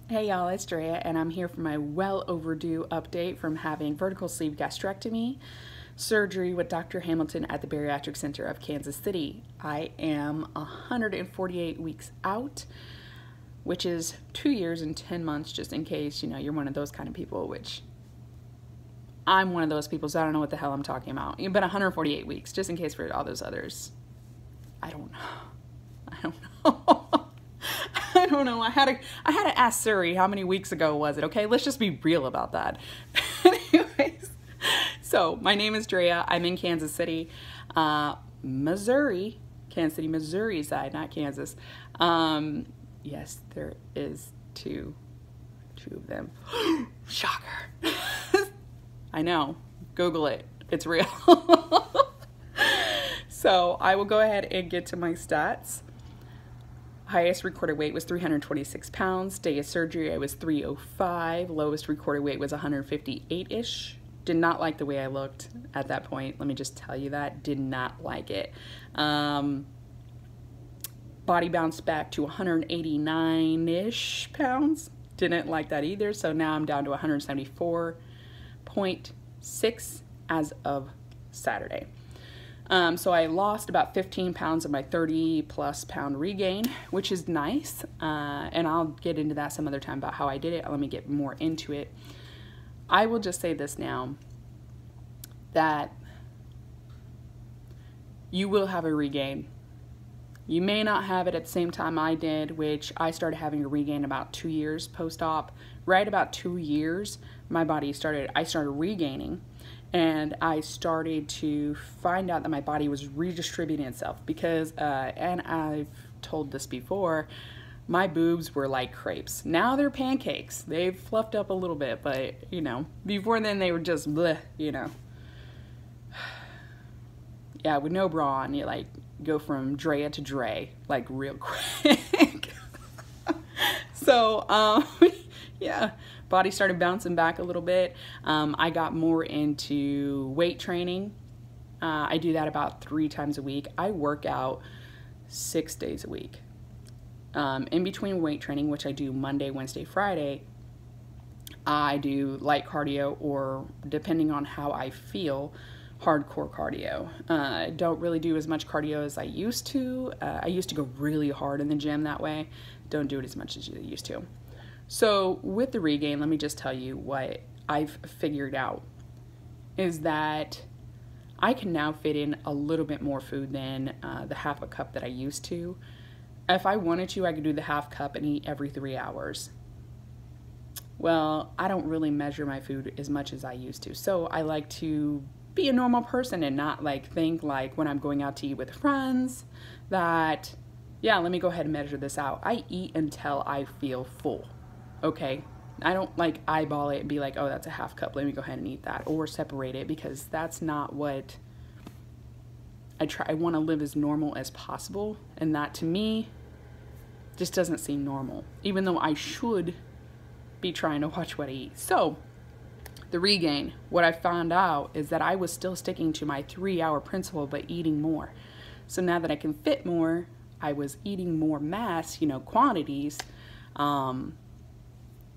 Hey y'all, it's Drea, and I'm here for my well overdue update from having vertical sleeve gastrectomy surgery with Dr. Hamilton at the Bariatric Center of Kansas City. I am 148 weeks out, which is 2 years and 10 months, just in case, you're one of those kind of people, which I'm one of those people, so I don't know what the hell I'm talking about. But 148 weeks, just in case for all those others. I don't know. I don't know. I had to ask Siri how many weeks ago was it, okay? Let's just be real about that. Anyways, so my name is Drea. I'm in Kansas City, Missouri. Kansas City, Missouri side, not Kansas. Yes, there is two of them. Shocker. I know. Google it. It's real. So I will go ahead and get to my stats. Highest recorded weight was 326 pounds. Day of surgery, I was 305. Lowest recorded weight was 158-ish. Did not like the way I looked at that point. Let me just tell you that. Did not like it. Body bounced back to 189-ish pounds. Didn't like that either. So now I'm down to 174.6 as of Saturday. So I lost about 15 pounds of my 30+ pound regain, which is nice. And I'll get into that some other time about how I did it. Let me get more into it. I will just say this now, that you will have a regain. You may not have it at the same time I did, which I started having a regain about 2 years post-op. Right about 2 years, I started regaining. And I started to find out that my body was redistributing itself because, and I've told this before, my boobs were like crepes. Now they're pancakes. They've fluffed up a little bit, but, before then they were just bleh, Yeah, with no bra on, you go from Drea to Dre, real quick. So, yeah. Body started bouncing back a little bit. I got more into weight training. I do that about 3 times a week. I work out 6 days a week. In between weight training, which I do Monday, Wednesday, Friday, I do light cardio or, depending on how I feel, hardcore cardio. I don't really do as much cardio as I used to. I used to go really hard in the gym that way. Don't do it as much as you used to. So with the regain, let me just tell you what I've figured out is that I can now fit in a little bit more food than the half a cup that I used to. If I wanted to, I could do the half cup and eat every 3 hours. Well, I don't really measure my food as much as I used to. So I like to be a normal person and not think when I'm going out to eat with friends that, yeah, let me go ahead and measure this out. I eat until I feel full. Okay, I don't eyeball it and be like, oh, that's a half cup, let me go ahead and eat that, or separate it, because that's not what I try. I want to live as normal as possible, and that to me just doesn't seem normal, even though I should be trying to watch what I eat. So the regain, what I found out is that I was still sticking to my 3-hour principle, but eating more. So now that I can fit more, I was eating more mass, quantities,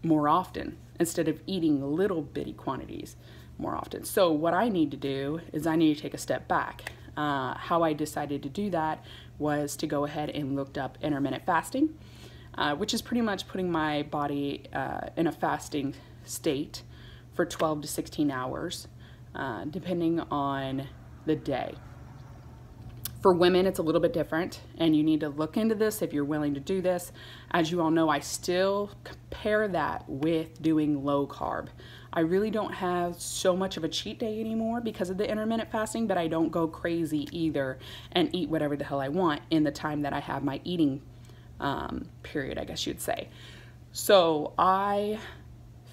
more often, instead of eating little bitty quantities more often. So what I need to do is I need to take a step back. How I decided to do that was to go ahead and looked up intermittent fasting, which is pretty much putting my body in a fasting state for 12 to 16 hours, depending on the day. For women, it's a little bit different, and you need to look into this if you're willing to do this. As you all know, I still compare that with doing low carb. I really don't have so much of a cheat day anymore because of the intermittent fasting, but I don't go crazy either and eat whatever the hell I want in the time that I have my eating period, I guess you'd say. So I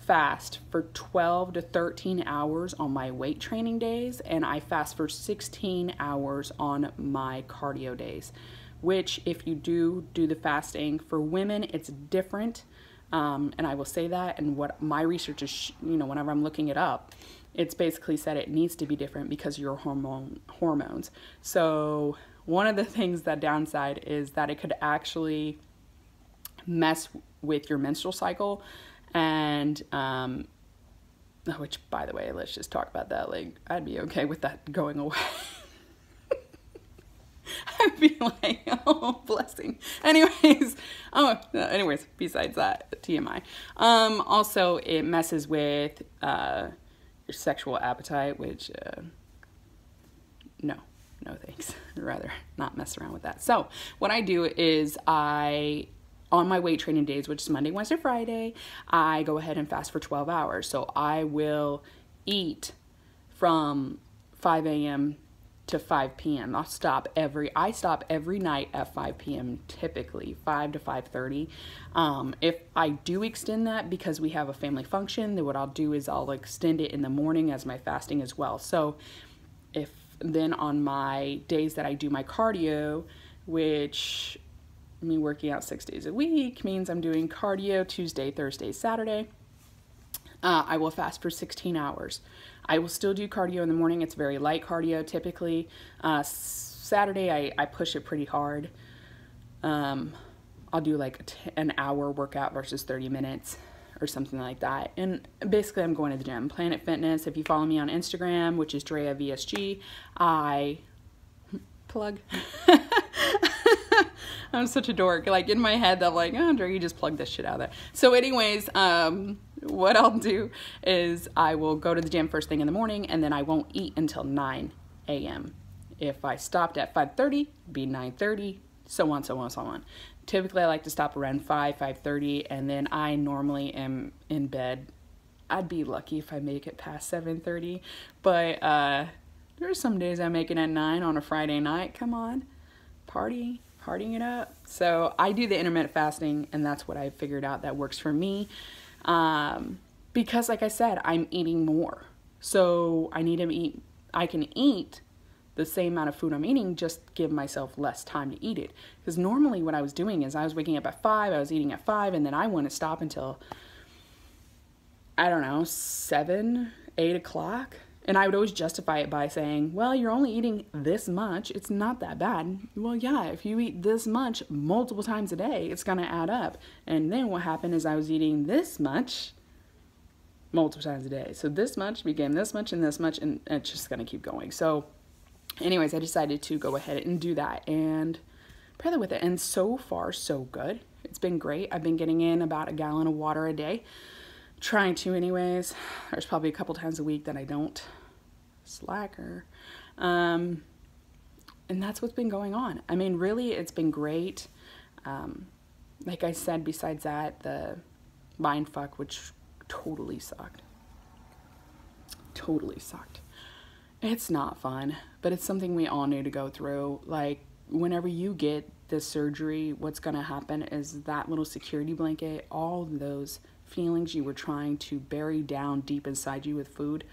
fast for 12 to 13 hours on my weight training days, and I fast for 16 hours on my cardio days, which if you do the fasting for women, it's different. And I will say that, and what my research is, whenever I'm looking it up, it's basically said it needs to be different because of your hormones. So one of the things that downside is that it could actually mess with your menstrual cycle. And which, by the way, let's just talk about that. Like, I'd be okay with that going away. I'd be like, oh, blessing. Anyways, besides that, TMI. Also, it messes with your sexual appetite, which, no thanks. I'd rather not mess around with that. So what I do is on my weight training days, which is Monday, Wednesday, Friday, I go ahead and fast for 12 hours. So I will eat from 5 a.m. to 5 p.m. I stop every night at 5 p.m. typically 5 to 5:30. If I do extend that because we have a family function, then what I'll do is I'll extend it in the morning as my fasting as well. So then on my days that I do my cardio, which me working out 6 days a week means I'm doing cardio Tuesday, Thursday, Saturday, I will fast for 16 hours. I will still do cardio in the morning. It's very light cardio typically. Saturday I push it pretty hard. I'll do like an hour workout versus 30 minutes or something like that. And basically I'm going to the gym. Planet Fitness, if you follow me on Instagram, which is Drea VSG, I plug. I'm such a dork. Like in my head, I'm like, oh, Drea, you just plug this shit out there. So anyways, what I'll do is I will go to the gym first thing in the morning, and then I won't eat until 9 a.m. If I stopped at 5:30, be 9:30, so on, so on, so on. Typically, I like to stop around 5:30, and then I normally am in bed. I'd be lucky if I make it past 7:30, but there's some days I make it at 9 on a Friday night. Come on, partying it up. So I do the intermittent fasting, and that's what I figured out that works for me. Because like I said, I'm eating more. So I can eat the same amount of food I'm eating, just give myself less time to eat it. Because normally what I was doing is I was waking up at 5, I was eating at 5, and then I wouldn't stop until, I don't know, 7, 8 o'clock. And I would always justify it by saying, well, you're only eating this much. It's not that bad. Well, yeah, if you eat this much multiple times a day, it's going to add up. And then what happened is I was eating this much multiple times a day. So this much became this much, and it's just going to keep going. So anyways, I decided to go ahead and do that and play with it. And so far, so good. It's been great. I've been getting in about a gallon of water a day. Trying to anyways. There's probably a couple times a week that I don't. Slacker. And that's what's been going on. I mean, really, it's been great. Like I said, besides that, the Mindfuck, which totally sucked. Totally sucked. It's not fun, but it's something we all need to go through. Like, whenever you get this surgery, what's going to happen is that little security blanket, all those feelings you were trying to bury down deep inside you with food,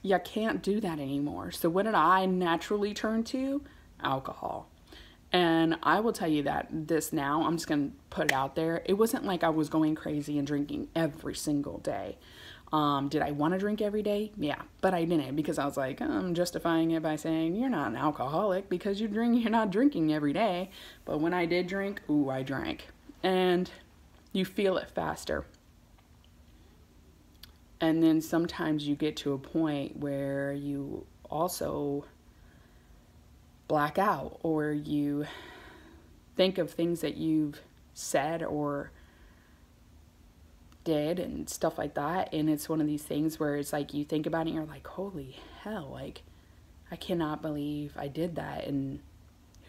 you can't do that anymore. So what did I naturally turn to? Alcohol. And I will tell you that this now, I'm just going to put it out there. It wasn't like I was going crazy and drinking every single day. Did I want to drink every day? Yeah, but I didn't, because I was like, I'm justifying it by saying you're not an alcoholic because you're not drinking every day. But when I did drink, ooh, I drank. And you feel it faster. And then sometimes you get to a point where you also black out, or you think of things that you've said or did and stuff like that. And it's one of these things where it's like you think about it and you're like, holy hell, like I cannot believe I did that, and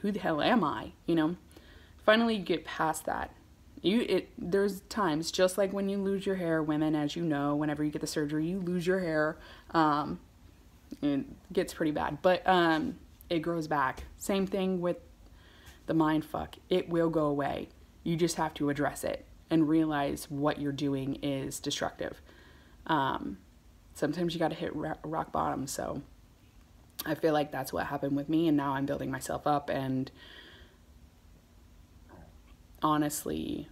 who the hell am I? You know, finally you get past that. There's times, just like when you lose your hair, women, as you know, whenever you get the surgery, you lose your hair. It gets pretty bad, but it grows back. Same thing with the Mindfuck. It will go away. You just have to address it and realize what you're doing is destructive. Sometimes you got to hit rock bottom. So I feel like that's what happened with me, and now I'm building myself up. And honestly,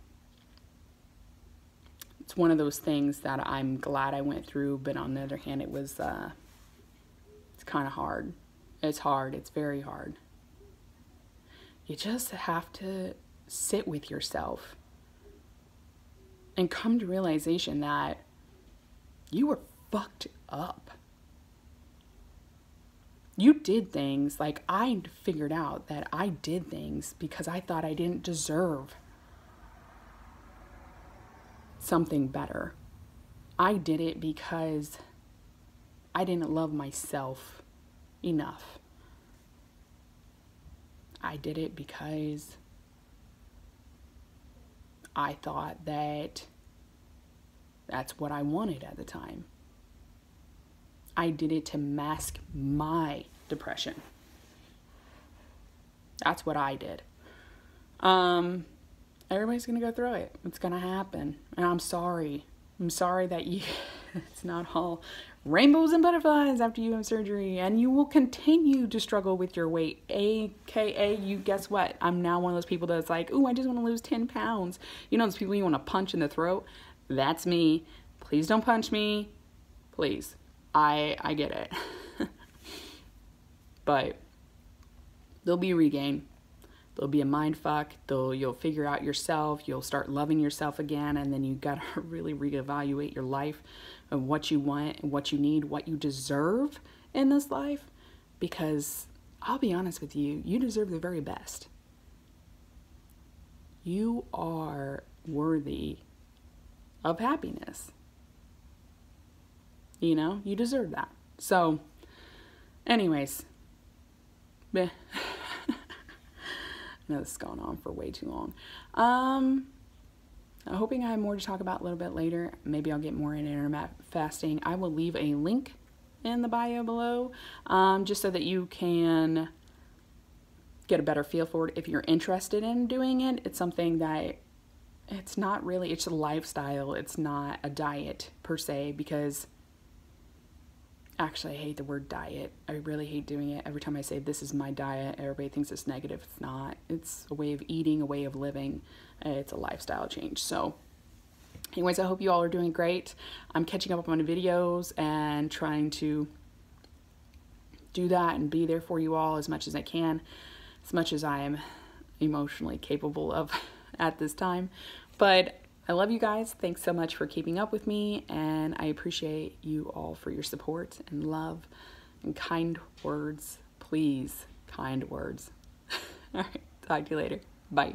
it's one of those things that I'm glad I went through, but on the other hand, it's kind of hard. It's hard. It's very hard. You just have to sit with yourself and come to realization that you were fucked up. You did things, like I figured out that I did things because I thought I didn't deserve something better. I did it because I didn't love myself enough. I did it because I thought that that's what I wanted at the time. I did it to mask my depression. That's what I did. Everybody's gonna go through it. It's gonna happen. And I'm sorry. I'm sorry that it's not all rainbows and butterflies after you have surgery, and you will continue to struggle with your weight. AKA, you guess what? I'm now one of those people that's like, ooh, I just want to lose 10 pounds. You know those people you want to punch in the throat? That's me. Please don't punch me. Please. I get it. But there'll be a regain. There'll be a mind fuck. You'll figure out yourself. You'll start loving yourself again. And then you got to really reevaluate your life and what you want and what you need, what you deserve in this life. Because I'll be honest with you, you deserve the very best. You are worthy of happiness. You know, you deserve that. So, anyways, meh. No, this has gone on for way too long. I'm hoping I have more to talk about a little bit later. Maybe I'll get more into intermittent fasting. I will leave a link in the bio below, just so that you can get a better feel for it if you're interested in doing it. It's something that it's not really, it's a lifestyle. It's not a diet per se, because actually, I hate the word diet. I really hate doing it. Every time I say this is my diet, everybody thinks it's negative. It's not. It's a way of eating, a way of living. It's a lifestyle change. So anyways, I hope you all are doing great. I'm catching up on videos and trying to do that and be there for you all as much as I can, as much as I am emotionally capable of at this time. But I love you guys. Thanks so much for keeping up with me, and I appreciate you all for your support and love and kind words. Please, kind words. All right, talk to you later. Bye.